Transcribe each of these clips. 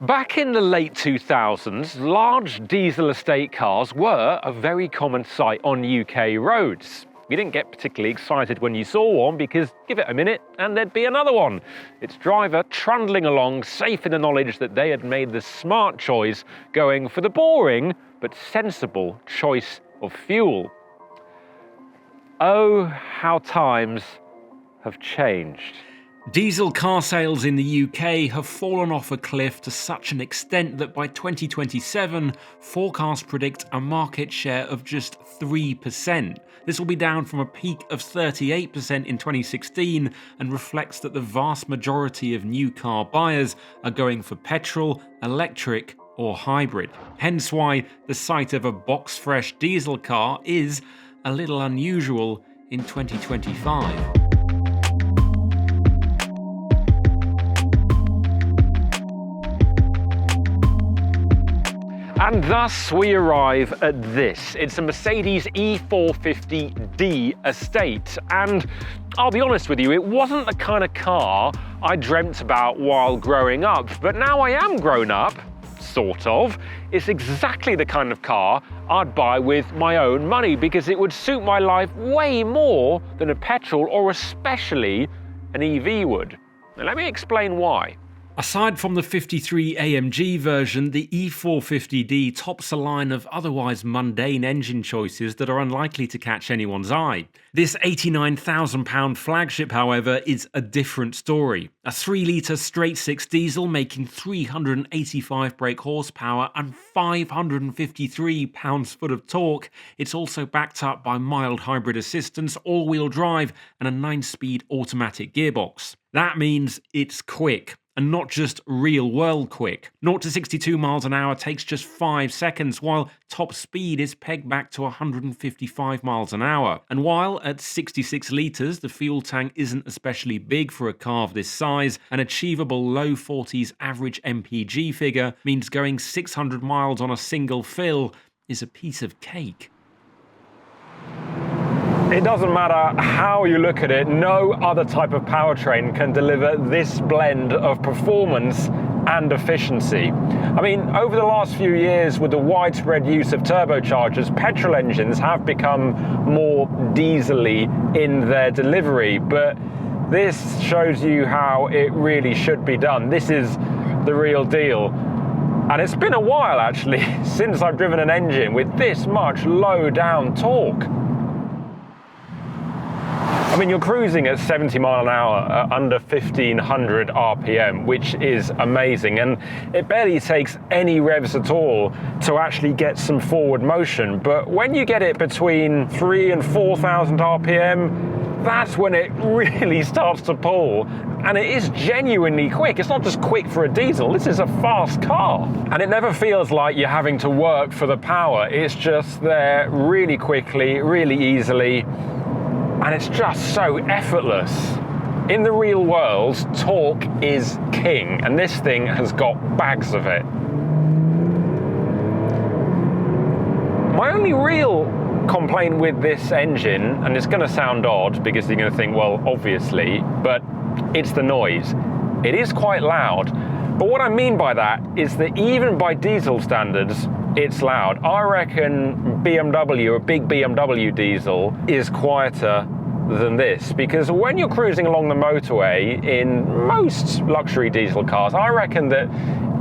Back in the late 2000s, large diesel estate cars were a very common sight on UK roads. You didn't get particularly excited when you saw one because give it a minute and there'd be another one. Its driver trundling along, safe in the knowledge that they had made the smart choice, going for the boring but sensible choice of fuel. Oh, how times have changed. Diesel car sales in the UK have fallen off a cliff to such an extent that by 2027, forecasts predict a market share of just 3%. This will be down from a peak of 38% in 2016 and reflects that the vast majority of new car buyers are going for petrol, electric or hybrid. Hence why the sight of a box-fresh diesel car is a little unusual in 2025. And thus we arrive at this. It's a Mercedes E450D estate. And I'll be honest with you, it wasn't the kind of car I dreamt about while growing up. But now I am grown up, sort of. It's exactly the kind of car I'd buy with my own money because it would suit my life way more than a petrol or especially an EV would. Now let me explain why. Aside from the 53 AMG version, the E450D tops a line of otherwise mundane engine choices that are unlikely to catch anyone's eye. This £89,000 flagship, however, is a different story. A 3-litre straight-six diesel making 385 brake horsepower and 553 pounds-foot of torque. It's also backed up by mild hybrid assistance, all-wheel drive and a 9-speed automatic gearbox. That means it's quick. And not just real-world quick. 0 to 62 miles an hour takes just 5 seconds, while top speed is pegged back to 155 miles an hour. And while at 66 litres, the fuel tank isn't especially big for a car of this size, an achievable low 40s average MPG figure means going 600 miles on a single fill is a piece of cake. It doesn't matter how you look at it, no other type of powertrain can deliver this blend of performance and efficiency. I mean, over the last few years, with the widespread use of turbochargers, petrol engines have become more diesel-y in their delivery, but this shows you how it really should be done. This is the real deal. And it's been a while, actually, since I've driven an engine with this much low-down torque. I mean, you're cruising at 70 mile an hour at under 1500 RPM, which is amazing. And it barely takes any revs at all to actually get some forward motion. But when you get it between 3,000 and 4,000 RPM, that's when it really starts to pull. And it is genuinely quick. It's not just quick for a diesel, this is a fast car. And it never feels like you're having to work for the power. It's just there really quickly, really easily. And it's just so effortless. In the real world, torque is king, and this thing has got bags of it. My only real complaint with this engine, and it's going to sound odd because you're going to think, well, obviously, but it's the noise. It is quite loud. But what I mean by that is that even by diesel standards, it's loud. I reckon BMW, a big BMW diesel, is quieter than this, because when you're cruising along the motorway in most luxury diesel cars, I reckon that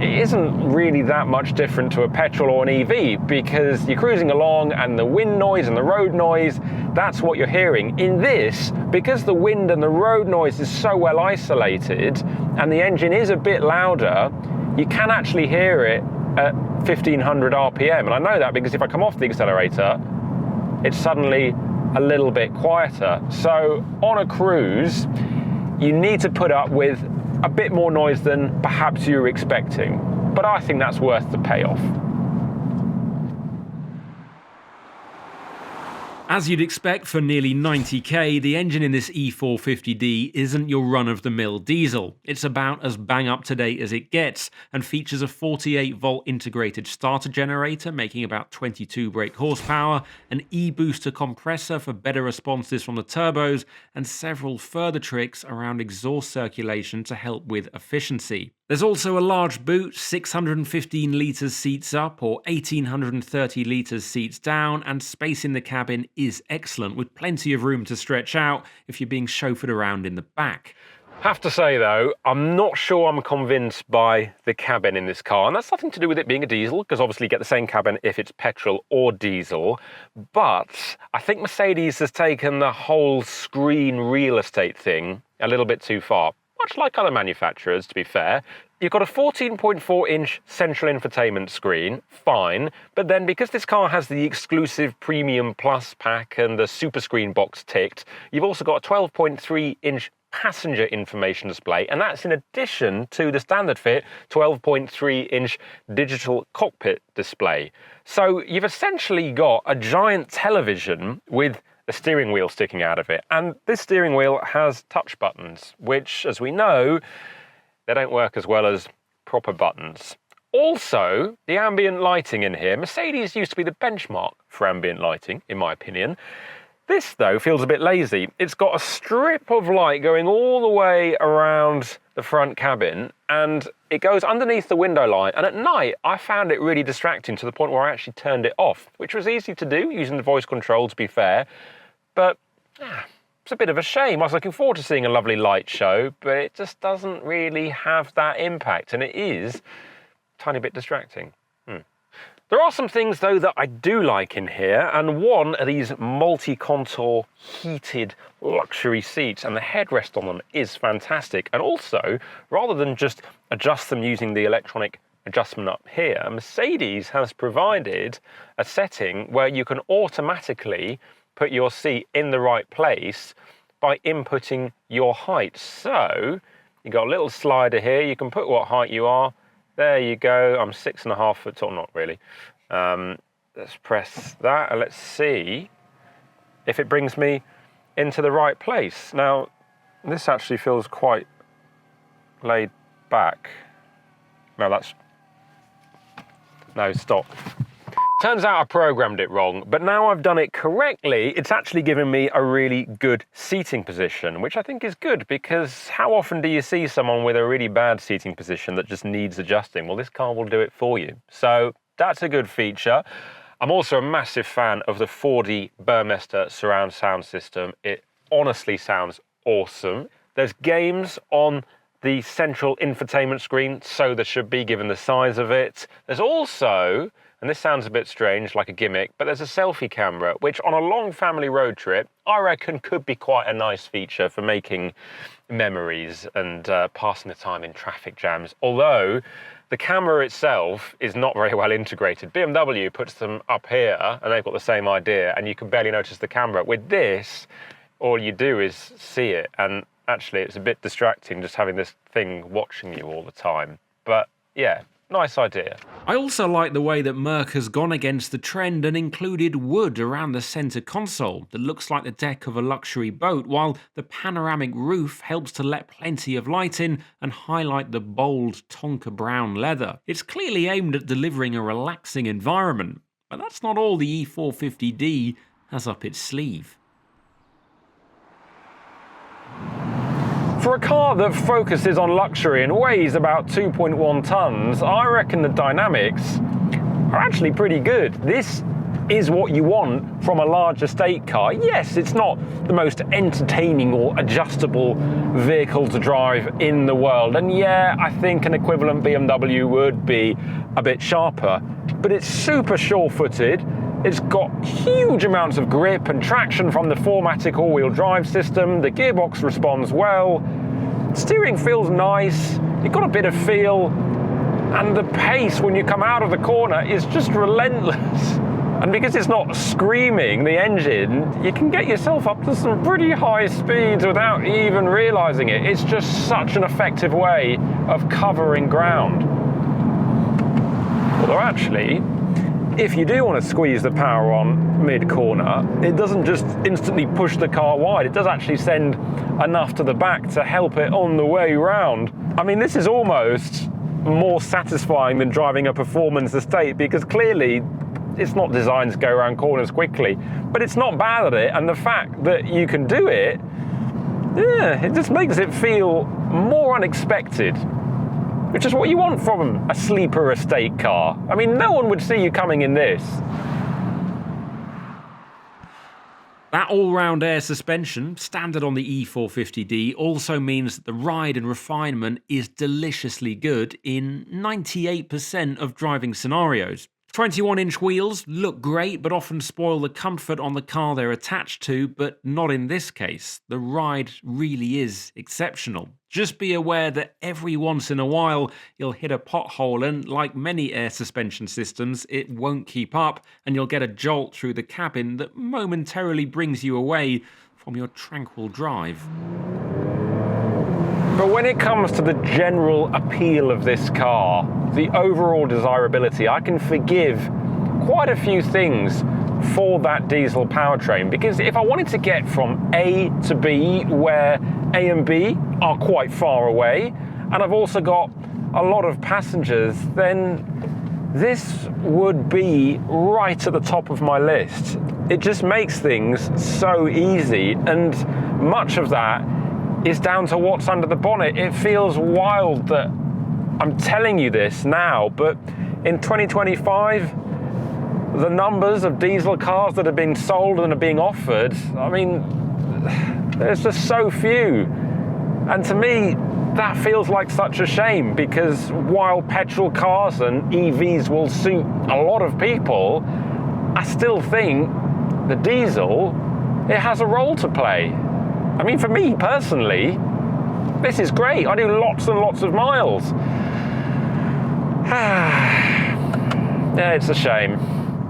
it isn't really that much different to a petrol or an EV, because you're cruising along and the wind noise and the road noise, that's what you're hearing. In this, because the wind and the road noise is so well isolated and the engine is a bit louder, you can actually hear it at 1500 RPM. And I know that because if I come off the accelerator, it's suddenly a little bit quieter. So on a cruise, you need to put up with a bit more noise than perhaps you were expecting. But I think that's worth the payoff. As you'd expect for nearly 90k, the engine in this E450D isn't your run-of-the-mill diesel. It's about as bang up to date as it gets and features a 48-volt integrated starter generator making about 22 brake horsepower, an E-booster compressor for better responses from the turbos, and several further tricks around exhaust circulation to help with efficiency. There's also a large boot, 615 litres seats up or 1830 litres seats down, and space in the cabin is excellent with plenty of room to stretch out if you're being chauffeured around in the back. Have to say though, I'm not sure I'm convinced by the cabin in this car, and that's nothing to do with it being a diesel, because obviously you get the same cabin if it's petrol or diesel, but I think Mercedes has taken the whole screen real estate thing a little bit too far, much like other manufacturers, to be fair. You've got a 14.4-inch central infotainment screen, fine, but then because this car has the exclusive Premium Plus pack and the Super Screen box ticked, you've also got a 12.3-inch passenger information display, and that's in addition to the standard fit 12.3-inch digital cockpit display. So you've essentially got a giant television with a steering wheel sticking out of it, and this steering wheel has touch buttons, which, as we know, they don't work as well as proper buttons. Also, the ambient lighting in here, Mercedes used to be the benchmark for ambient lighting, in my opinion. This, though, feels a bit lazy. It's got a strip of light going all the way around the front cabin, and it goes underneath the window line, and at night I found it really distracting to the point where I actually turned it off, which was easy to do using the voice control, to be fair, but it's a bit of a shame. I was looking forward to seeing a lovely light show, but it just doesn't really have that impact, and it is a tiny bit distracting. There are some things, though, that I do like in here, and one are these multi-contour heated luxury seats, and the headrest on them is fantastic. And also, rather than just adjust them using the electronic adjustment up here, Mercedes has provided a setting where you can automatically put your seat in the right place by inputting your height. So you've got a little slider here, you can put what height you are. There you go, I'm 6.5 foot tall, not really. Let's press that and let's see if it brings me into the right place. Now, this actually feels quite laid back. No, stop. Turns out I programmed it wrong, but now I've done it correctly, it's actually given me a really good seating position, which I think is good, because how often do you see someone with a really bad seating position that just needs adjusting? Well, this car will do it for you. So that's a good feature. I'm also a massive fan of the 4D Burmester surround sound system. It honestly sounds awesome. There's games on the central infotainment screen, so there should be, given the size of it. There's also, and this sounds a bit strange, like a gimmick, but there's a selfie camera, which on a long family road trip, I reckon could be quite a nice feature for making memories and passing the time in traffic jams. Although the camera itself is not very well integrated. BMW puts them up here, and they've got the same idea, and you can barely notice the camera. With this, all you do is see it, and actually it's a bit distracting just having this thing watching you all the time. But yeah, nice idea. I also like the way that Merc has gone against the trend and included wood around the centre console that looks like the deck of a luxury boat, while the panoramic roof helps to let plenty of light in and highlight the bold Tonka brown leather. It's clearly aimed at delivering a relaxing environment, but that's not all the E450D has up its sleeve. For a car that focuses on luxury and weighs about 2.1 tons, I reckon the dynamics are actually pretty good. This is what you want from a large estate car. Yes, it's not the most entertaining or adjustable vehicle to drive in the world, and yeah, I think an equivalent BMW would be a bit sharper, but it's super sure-footed. It's got huge amounts of grip and traction from the 4MATIC all-wheel drive system. The gearbox responds well. Steering feels nice. You've got a bit of feel. And the pace when you come out of the corner is just relentless. And because it's not screaming, the engine, you can get yourself up to some pretty high speeds without even realizing it. It's just such an effective way of covering ground. Although actually, if you do want to squeeze the power on mid-corner, it doesn't just instantly push the car wide. It does actually send enough to the back to help it on the way round. I mean, this is almost more satisfying than driving a performance estate, because clearly it's not designed to go around corners quickly, but it's not bad at it. And the fact that you can do it, yeah, it just makes it feel more unexpected. which is what you want from a sleeper estate car. I mean, no one would see you coming in this. That all-round air suspension, standard on the E450D, also means that the ride and refinement is deliciously good in 98% of driving scenarios. 21-inch wheels look great, but often spoil the comfort on the car they're attached to, but not in this case. The ride really is exceptional. Just be aware that every once in a while you'll hit a pothole and, like many air suspension systems, it won't keep up and you'll get a jolt through the cabin that momentarily brings you away from your tranquil drive. But when it comes to the general appeal of this car, the overall desirability, I can forgive quite a few things for that diesel powertrain, because if I wanted to get from A to B, where A and B are quite far away, and I've also got a lot of passengers, then this would be right at the top of my list. It just makes things so easy, and much of that is down to what's under the bonnet. It feels wild that I'm telling you this now, but in 2025, the numbers of diesel cars that have been sold and are being offered, I mean, there's just so few. And to me, that feels like such a shame, because while petrol cars and EVs will suit a lot of people, I still think the diesel, it has a role to play. I mean, for me personally, this is great. I do lots and lots of miles. Yeah, it's a shame.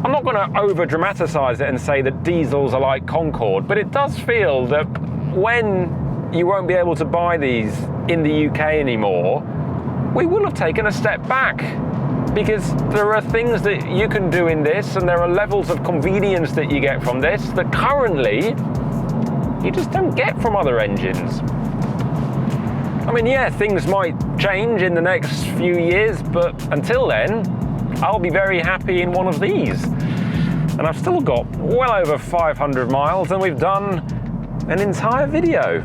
I'm not going to over-dramatize it and say that diesels are like Concorde, but it does feel that when you won't be able to buy these in the UK anymore, we will have taken a step back, because there are things that you can do in this, and there are levels of convenience that you get from this that currently you just don't get from other engines. I mean, yeah, things might change in the next few years, but until then, I'll be very happy in one of these. And I've still got well over 500 miles, and we've done an entire video.